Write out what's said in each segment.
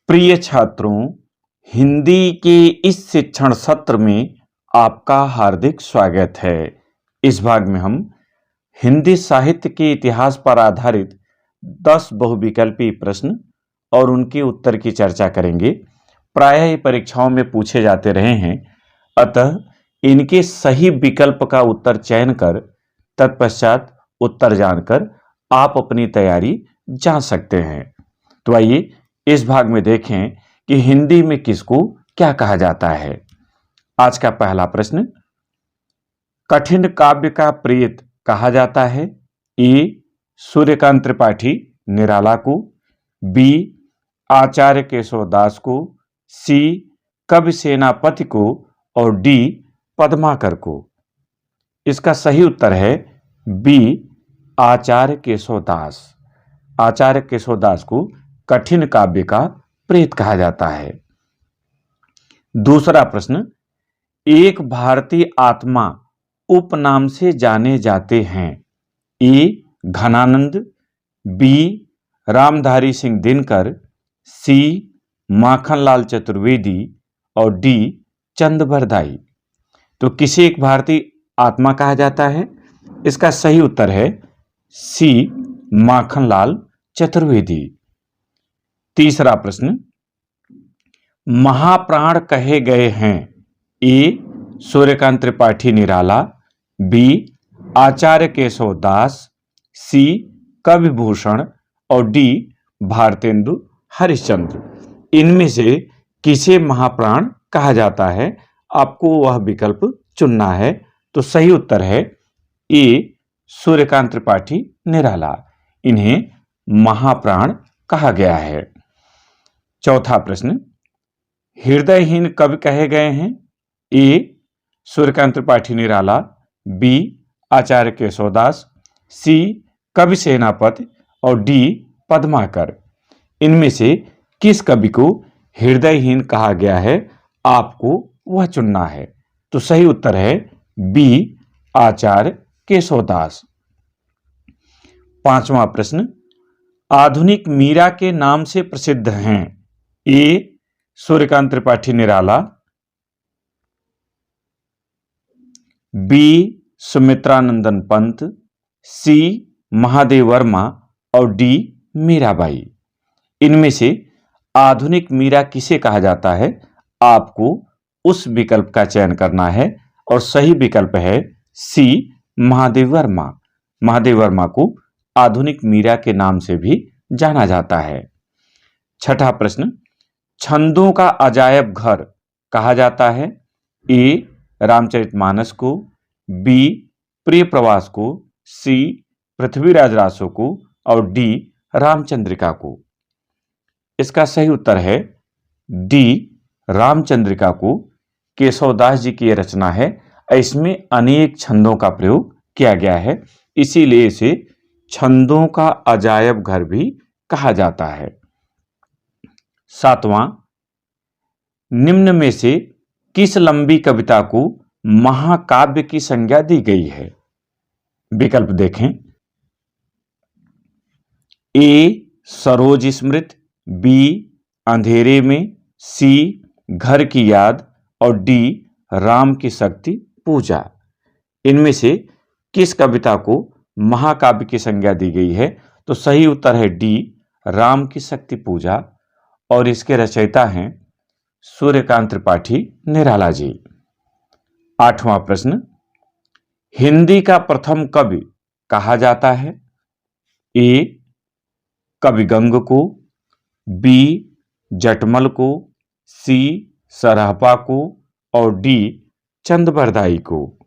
प्रिय छात्रों, हिंदी के इस शिक्षण सत्र में आपका हार्दिक स्वागत है। इस भाग में हम हिंदी साहित्य के इतिहास पर आधारित 10 बहुविकल्पी प्रश्न और उनके उत्तर की चर्चा करेंगे। प्रायः ये परीक्षाओं में पूछे जाते रहे हैं, अतः इनके सही विकल्प का उत्तर चयन कर तत्पश्चात उत्तर जानकर आप अपनी तैयारी जांच सकते हैं। तो आइए इस भाग में देखें कि हिंदी में किसको क्या कहा जाता है। आज का पहला प्रश्न, कठिन काव्य का प्रेत कहा जाता है। ए. सूर्यकांत त्रिपाठी निराला को, बी. आचार्य केशवदास को, सी. कवि सेनापति को और डी. पद्माकर को। इसका सही उत्तर है बी. आचार्य केशवदास। आचार्य केशवदास को कठिन काव्य का प्रेत कहा जाता है। दूसरा प्रश्न, एक भारतीय आत्मा उपनाम से जाने जाते हैं। ए. घनानंद, बी. रामधारी सिंह दिनकर, सी. माखनलाल चतुर्वेदी और डी. चंदबरदाई। तो किसे एक भारतीय आत्मा कहा जाता है? इसका सही उत्तर है सी. माखनलाल चतुर्वेदी। तीसरा प्रश्न, महाप्राण कहे गए हैं। ए. सूर्यकांत त्रिपाठी निराला, बी. आचार्य केशवदास, सी. कविभूषण और डी. भारतेंदु हरिश्चंद्र। इनमें से किसे महाप्राण कहा जाता है? आपको वह विकल्प चुनना है। तो सही उत्तर है ए. सूर्यकांत त्रिपाठी निराला। इन्हें महाप्राण कहा गया है। चौथा प्रश्न, हृदयहीन कवि कहे गए हैं। ए. सूर्यकांत त्रिपाठी निराला, बी. आचार्य केशवदास, सी. कवि सेनापति और डी. पद्माकर। इनमें से किस कवि को हृदयहीन कहा गया है? आपको वह चुनना है। तो सही उत्तर है बी. आचार्य केशवदास। पांचवा प्रश्न, आधुनिक मीरा के नाम से प्रसिद्ध हैं। ए. सूर्यकांत त्रिपाठी निराला, बी. सुमित्रानंदन पंत, सी. महादेव वर्मा और डी. मीराबाई। इनमें से आधुनिक मीरा किसे कहा जाता है? आपको उस विकल्प का चयन करना है और सही विकल्प है सी. महादेव वर्मा। महादेव वर्मा को आधुनिक मीरा के नाम से भी जाना जाता है। छठा प्रश्न, छंदों का अजायब घर कहा जाता है। ए. रामचरितमानस को, बी. प्रिय प्रवास को, सी. पृथ्वीराज रासो को और डी. रामचंद्रिका को। इसका सही उत्तर है डी. रामचंद्रिका को। केशवदास जी की यह रचना है। इसमें अनेक छंदों का प्रयोग किया गया है, इसीलिए इसे छंदों का अजायब घर भी कहा जाता है। सातवां, निम्न में से किस लंबी कविता को महाकाव्य की संज्ञा दी गई है? विकल्प देखें। ए. सरोज स्मृत, बी. अंधेरे में, सी. घर की याद और डी. राम की शक्ति पूजा। इनमें से किस कविता को महाकाव्य की संज्ञा दी गई है? तो सही उत्तर है डी. राम की शक्ति पूजा और इसके रचयिता हैं सूर्यकांत त्रिपाठी निराला जी। आठवां प्रश्न, हिंदी का प्रथम कवि कहा जाता है। ए. कवि गंग को, बी. जटमल को, सी. सरहपा को और डी. चंदबरदाई को।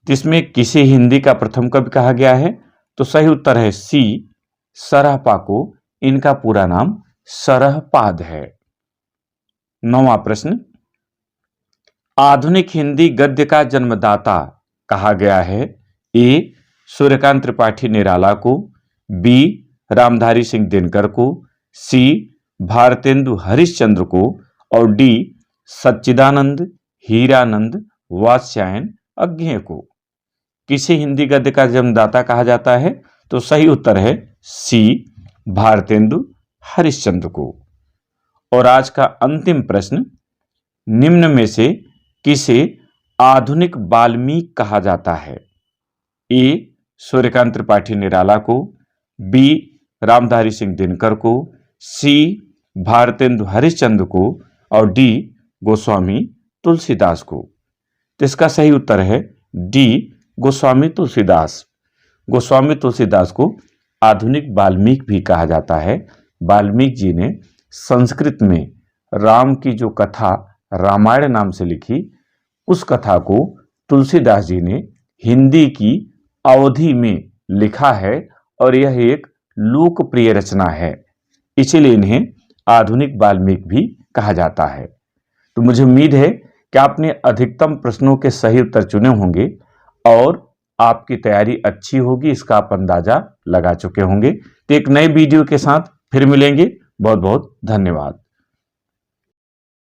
जिसमें किसे हिंदी का प्रथम कवि कहा गया है? तो सही उत्तर है सी. सरहपा को। इनका पूरा नाम सरहपाद है। नौवां प्रश्न, आधुनिक हिंदी गद्य का जन्मदाता कहा गया है। ए. सूर्यकांत त्रिपाठी निराला को, बी. रामधारी सिंह दिनकर को, सी. भारतेंदु हरिश्चंद्र को और डी. सच्चिदानंद हीरानंद वात्स्यायन अज्ञेय को। किसे हिंदी गद्य का जन्मदाता कहा जाता है? तो सही उत्तर है सी. भारतेंदु हरिश्चंद्र को। और आज का अंतिम प्रश्न, निम्न में से किसे आधुनिक वाल्मीकि कहा जाता है? ए सूर्यकांत त्रिपाठी निराला को, बी रामधारी सिंह दिनकर को, सी भारतेंदु हरिश्चंद्र को और डी गोस्वामी तुलसीदास को। तो इसका सही उत्तर है डी गोस्वामी तुलसीदास। गोस्वामी तुलसीदास को आधुनिक वाल्मीकि भी कहा जाता है। वाल्मीकि जी ने संस्कृत में राम की जो कथा रामायण नाम से लिखी, उस कथा को तुलसीदास जी ने हिंदी की अवधि में लिखा है और यह एक लोकप्रिय रचना है, इसीलिए इन्हें आधुनिक वाल्मीकि भी कहा जाता है। तो मुझे उम्मीद है कि आपने अधिकतम प्रश्नों के सही उत्तर चुने होंगे और आपकी तैयारी अच्छी होगी, इसका आप अंदाजा लगा चुके होंगे। तो एक नए वीडियो के साथ फिर मिलेंगे। बहुत बहुत धन्यवाद।